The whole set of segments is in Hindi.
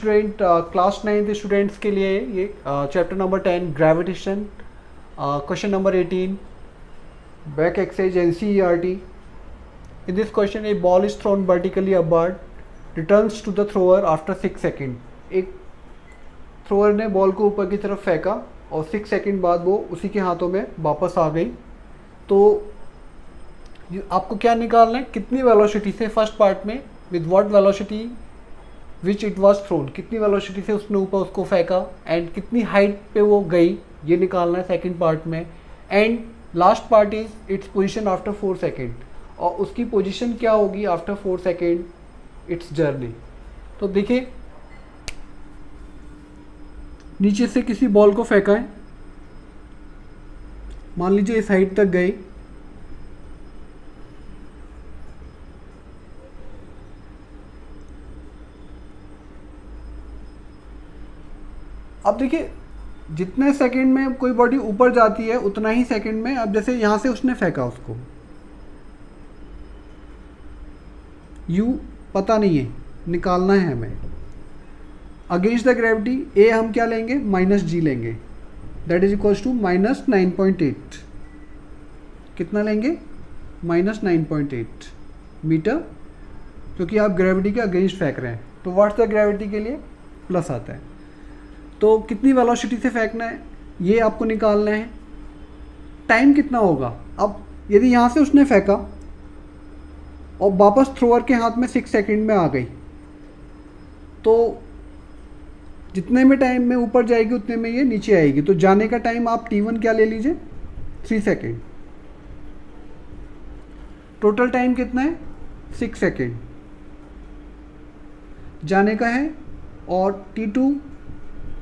स्टूडेंट, क्लास 9 स्टूडेंट्स के लिए ये chapter number 10 gravitation, question number 18, back exercise NCERT. In this question, a ball is thrown vertically upward, returns to the thrower after 6 second. एक थ्रोअर ने बॉल को ऊपर की तरफ फेंका और 6 सेकेंड बाद वो उसी के हाथों में वापस आ गई. तो आपको क्या निकालना है, कितनी वेलोसिटी से फर्स्ट पार्ट में, with what velocity which it was throne, कितनी वेलोसिटी से उसने ऊपर उसको फेंका एंड कितनी हाइट पे वो गई, ये निकालना है सेकंड पार्ट में. And last part is its position after 4 second, और उसकी पोजीशन क्या होगी आफ्टर 4 सेकेंड इट्स जर्नी. तो देखिए, नीचे से किसी बॉल को फेंका है, मान लीजिए इस हाइट तक गई, अब देखिए जितने सेकंड में कोई बॉडी ऊपर जाती है उतना ही सेकंड में, अब जैसे यहाँ से उसने फेंका उसको, यू पता नहीं है, निकालना है हमें. अगेंस्ट द ग्रेविटी ए हम क्या लेंगे, -g लेंगे, दैट इज इक्वल्स टू -9.8. कितना लेंगे, -9.8 मीटर, क्योंकि आप ग्रेविटी के अगेंस्ट फेंक रहे हैं. तो व्हाट्स द ग्रेविटी के लिए प्लस आता है. तो कितनी वेलोसिटी से फेंकना है ये आपको निकालना है. टाइम कितना होगा, अब यदि यहाँ से उसने फेंका और वापस थ्रोअर के हाथ में 6 सेकेंड में आ गई, तो जितने में टाइम में ऊपर जाएगी उतने में ये नीचे आएगी. तो जाने का टाइम आप T1 क्या ले लीजिए, 3 सेकेंड. टोटल टाइम कितना है, 6 सेकेंड जाने का है, और T2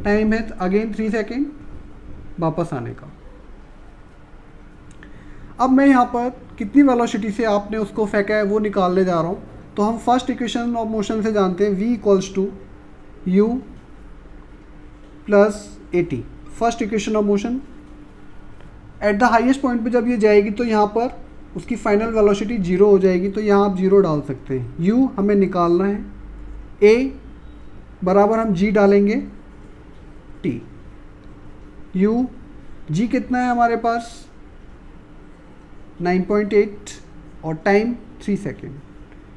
टाइम है अगेन 3 सेकेंड वापस आने का. अब मैं यहाँ पर कितनी वेलोसिटी से आपने उसको फेंका है वो निकालने जा रहा हूँ. तो हम फर्स्ट इक्वेशन ऑफ मोशन से जानते हैं, v equals to u plus at. First equation of motion, at the highest point पे जब ये जाएगी तो यहाँ पर उसकी फाइनल वेलोसिटी 0 हो जाएगी. तो यहाँ आप 0 डाल सकते हैं. u हमें निकालना है, a बराबर हम g डालेंगे t. u g कितना है हमारे पास 9.8 और टाइम 3 सेकेंड.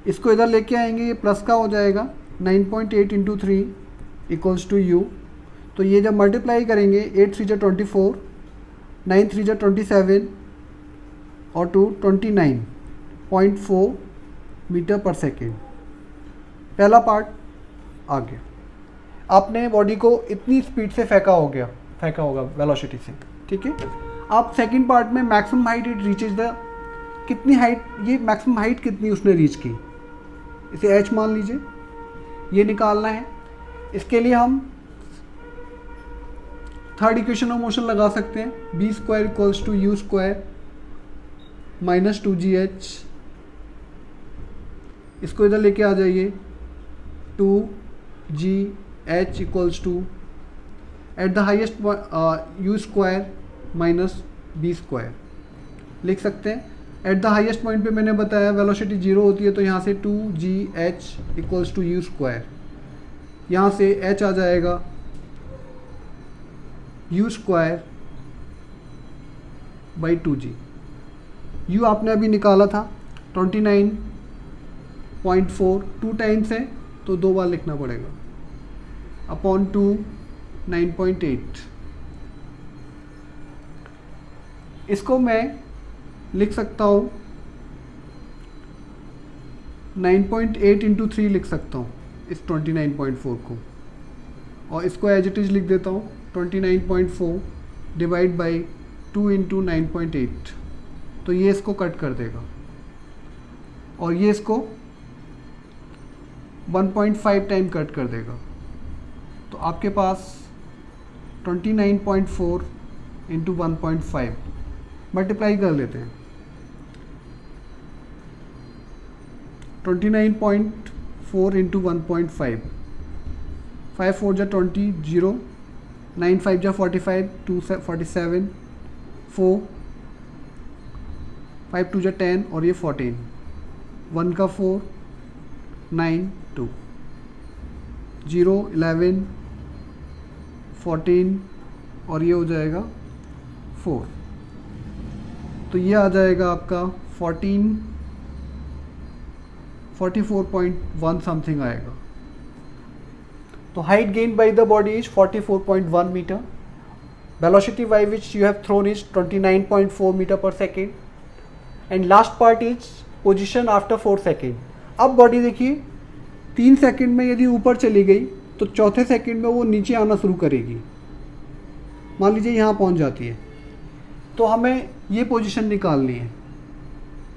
इसको इधर लेके आएंगे, ये प्लस का हो जाएगा, 9.8 इंटू 3 इक्वल्स टू u. तो ये जब मल्टीप्लाई करेंगे, 8 3 जा 24, 9 3 जा 27 और 2 29.4 मीटर पर सेकेंड. पहला पार्ट आ गया. आपने बॉडी को इतनी स्पीड से फेंका होगा वेलोसिटी से, ठीक है. आप सेकंड पार्ट में maximum height it reaches the, कितनी हाइट, ये मैक्सिमम हाइट कितनी उसने रीच की, इसे h मान लीजिए, ये निकालना है. इसके लिए हम थर्ड इक्वेशन ऑफ मोशन लगा सकते हैं, b square equals to u square minus 2gh. इसको इधर लेके आ जाइए, 2gh equals to at the highest u square minus b square लिख सकते हैं. एट द हाइएस्ट पॉइंट पे मैंने बताया वेलोसिटी 0 होती है, तो यहाँ से 2gh equals to u square, यहाँ से h आ जाएगा u square by 2g. u आपने अभी निकाला था 29.4, 2 टाइम्स है तो 2 बार लिखना पड़ेगा, अपॉन 2 9.8. इसको मैं लिख सकता हूँ 9.8 इंटू 3 लिख सकता हूँ इस 29.4 को, और इसको एज इट इज लिख देता हूँ 29.4 डिवाइड बाई 2 इंटू 9.8. तो ये इसको कट कर देगा, और ये इसको 1.5 टाइम कट कर देगा. तो आपके पास 29.4 इंटू 1.5 मल्टीप्लाई कर लेते हैं. 29.4 इंटू 1.5, 5 4 जा 20, 0, 9 5 जा 45, 2 47, 4 5 2 जा 10 और ये 14, 1 का 4, 9 2. 0, 11, 14 और ये हो जाएगा 4। तो ये आ जाएगा आपका 44.1 समथिंग आएगा। तो height gain by the body is 44.1 metre, velocity by which you have thrown is 29.4 metre per second, and last part is position after 4 second. अब बॉडी देखिए 3 सेकेंड में यदि ऊपर चली गई तो चौथे सेकेंड में वो नीचे आना शुरू करेगी। मान लीजिए यहाँ पहुँच जाती है, तो हमें ये पोजीशन निकालनी है।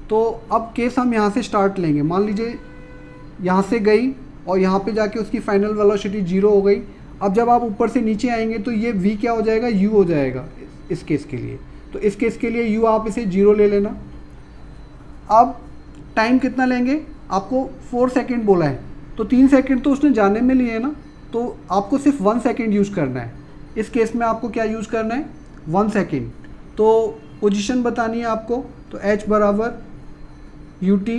तो अब केस हम यहाँ से स्टार्ट लेंगे। मान लीजिए यहाँ से गई और यहाँ पे जाके उसकी फाइनल वेलोसिटी 0 हो गई। अब जब आप ऊपर से नीचे आएंगे तो ये v क्या हो जाएगा, u हो जाएगा इस केस के लिए। तो इस केस के लिए u आप इसे 0 ले लेना। अब टाइम कितना लेंगे, आपको 4 सेकेंड बोला है, तो 3 सेकेंड तो उसने जाने में लिए ना, तो आपको सिर्फ 1 सेकेंड यूज़ करना है। इस केस में आपको क्या यूज़ करना है, 1 सेकेंड। तो पोजीशन बतानी है आपको, तो h बराबर ut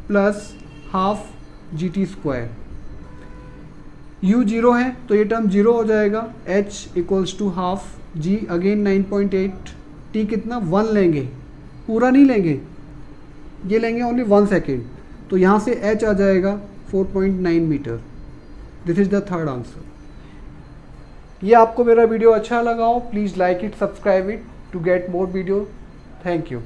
plus half GT²। u 0 है तो ये टर्म 0 हो जाएगा, h equals to half g again 9.8, t कितना 1 लेंगे, पूरा नहीं लेंगे, ये लेंगे ओनली 1 सेकेंड। तो यहाँ से h आ जाएगा 4.9 metre. This is the third answer. ये आपको मेरा वीडियो अच्छा लगा हो, please like it, subscribe it to get more video. Thank you.